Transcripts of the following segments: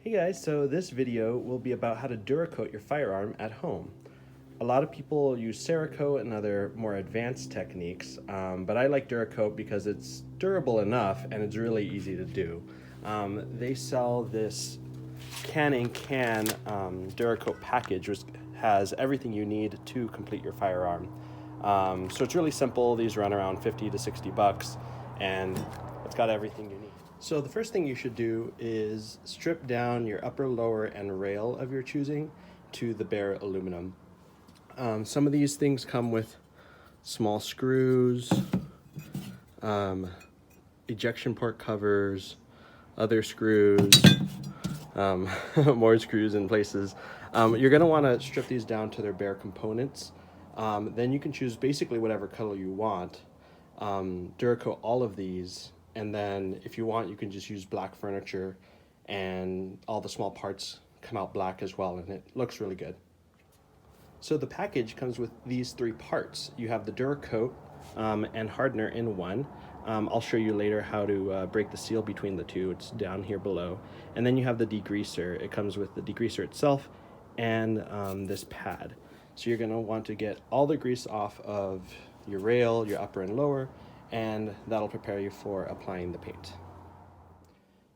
Hey guys, so this video will be about how to Duracoat your firearm at home. A lot of people use Cerakote and other more advanced techniques, but I like Duracoat because it's durable enough and it's really easy to do. They sell this can-in-can Duracoat package, which has everything you need to complete your firearm. So it's really simple. These run around 50 to 60 bucks, and it's got everything you need. So the first thing you should do is strip down your upper, lower, and rail of your choosing to the bare aluminum. Some of these things come with small screws, ejection port covers, other screws, more screws in places. You're going to want to strip these down to their bare components. Then you can choose basically whatever color you want. Duracoat all of these, and then if you want, you can just use black furniture and all the small parts come out black as well, and it looks really good. So the package comes with these three parts. You have the Duracoat and hardener in one. I'll show you later how to break the seal between the two. It's down here below. And then you have the degreaser. It comes with the degreaser itself and this pad. So you're gonna want to get all the grease off of your rail, your upper and lower, and that'll prepare you for applying the paint.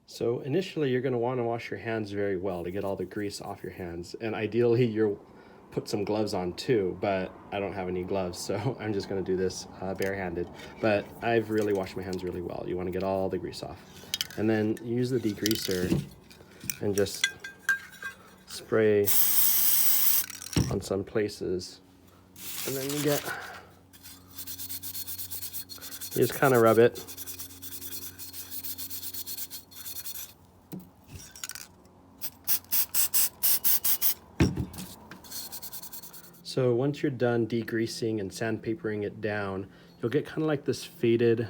So initially you're gonna wanna wash your hands very well to get all the grease off your hands. And ideally you'll put some gloves on too, but I don't have any gloves, so I'm just gonna do this barehanded. But I've really washed my hands really well. You wanna get all the grease off. And then use the degreaser and just spray on some places. And then you just kind of rub it. So once you're done degreasing and sandpapering it down, you'll get kind of like this faded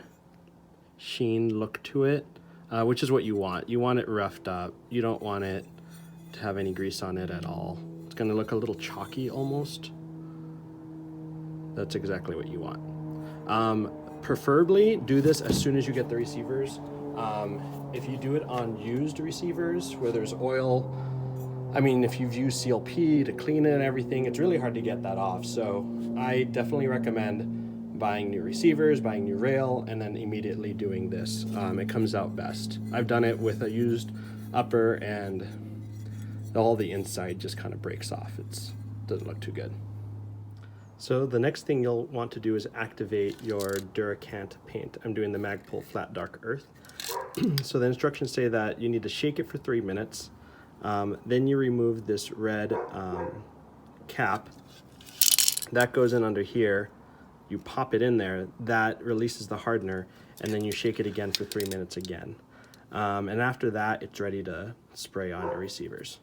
sheen look to it, which is what you want. You want it roughed up. You don't want it to have any grease on it at all. It's going to look a little chalky almost. That's exactly what you want. Preferably do this as soon as you get the receivers. If you do it on used receivers where there's oil, I mean, if you've used CLP to clean it and everything, it's really hard to get that off. So I definitely recommend buying new receivers, buying new rail, and then immediately doing this. It comes out best. I've done it with a used upper, and all the inside just kind of breaks off. It doesn't look too good. So the next thing you'll want to do is activate your Duracoat paint. I'm doing the Magpul Flat Dark Earth. So the instructions say that you need to shake it for 3 minutes. Then you remove this red cap. That goes in under here. You pop it in there. That releases the hardener, and then you shake it again for 3 minutes again. And after that, it's ready to spray on your receivers.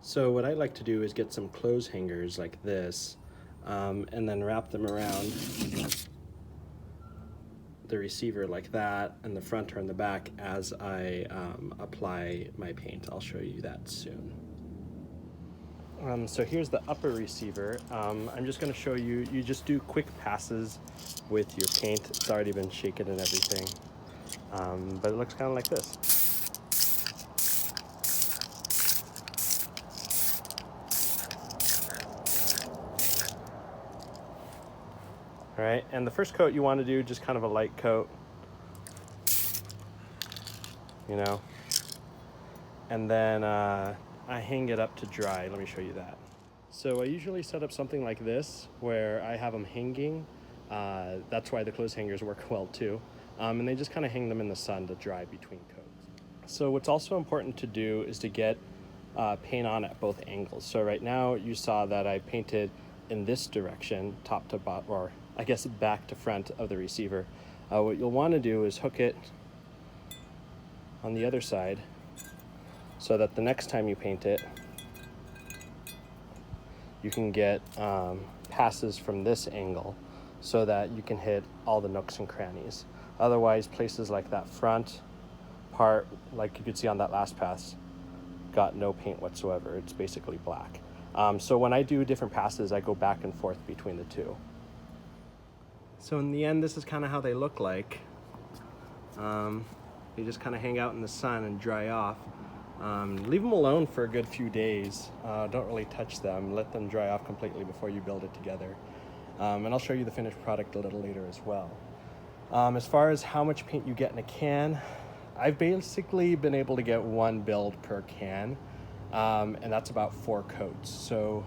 So what I like to do is get some clothes hangers like this, and then wrap them around the receiver like that, and the front or in the back as I apply my paint. I'll show you that soon. So here's the upper receiver. I'm just going to show you, you just do quick passes with your paint. It's already been shaken and everything, but it looks kind of like this. All right, and the first coat you want to do just kind of a light coat, you know, and then I hang it up to dry. Let me show you that. So I usually set up something like this where I have them hanging. That's why the clothes hangers work well too. And they just kind of hang them in the sun to dry between coats. So what's also important to do is to get paint on at both angles. So right now you saw that I painted in this direction, top to bottom, or I guess back to front of the receiver. What you'll want to do is hook it on the other side so that the next time you paint it, you can get passes from this angle so that you can hit all the nooks and crannies. Otherwise, places like that front part, like you could see on that last pass, got no paint whatsoever. It's basically black. So when I do different passes, I go back and forth between the two. So in the end, this is kind of how they look like. They just kind of hang out in the sun and dry off. Leave them alone for a good few days. Don't really touch them. Let them dry off completely before you build it together. And I'll show you the finished product a little later as well. As far as how much paint you get in a can, I've basically been able to get one build per can, and that's about 4 coats. So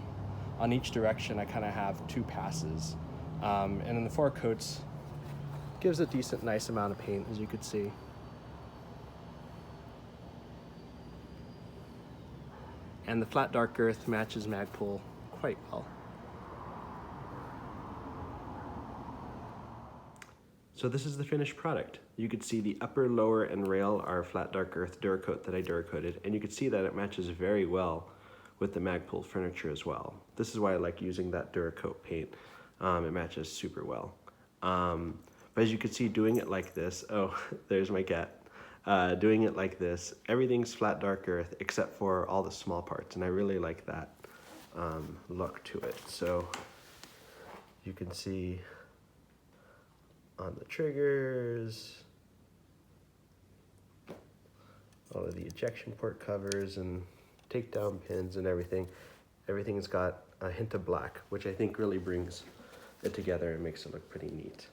on each direction, I kind of have 2 passes. And in the 4 coats, gives a decent, nice amount of paint, as you could see. And the flat dark earth matches Magpul quite well. So this is the finished product. You could see the upper, lower, and rail are flat dark earth Duracoat that I Duracoated, and you could see that it matches very well with the Magpul furniture as well. This is why I like using that Duracoat paint. It matches super well. But as you can see, doing it like this, oh, there's my cat. Doing it like this, everything's flat dark earth except for all the small parts, and I really like that look to it. So you can see on the triggers, all of the ejection port covers and takedown pins and everything. Everything has got a hint of black, which I think really brings it together and makes it look pretty neat.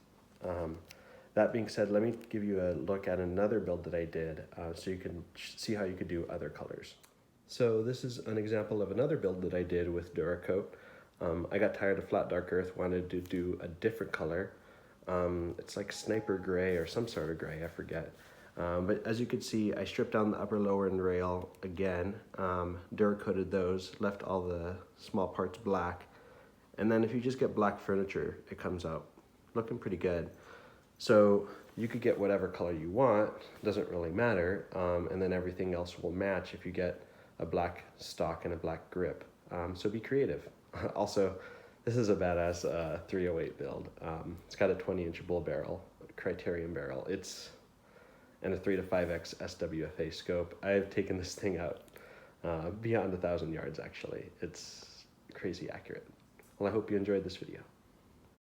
That being said, let me give you a look at another build that I did so you can see how you could do other colors. So this is an example of another build that I did with Duracoat. I got tired of flat dark earth, wanted to do a different color. It's like sniper gray or some sort of gray, I forget. But as you can see, I stripped down the upper, lower, and rail again, Duracoated those, left all the small parts black. And then if you just get black furniture, it comes out looking pretty good. So you could get whatever color you want, doesn't really matter, and then everything else will match if you get a black stock and a black grip. So be creative. Also, this is a badass 308 build. It's got a 20-inch bull barrel, criterion barrel. And a 3 to 5x SWFA scope. I've taken this thing out beyond 1,000 yards actually. It's crazy accurate. Well, I hope you enjoyed this video.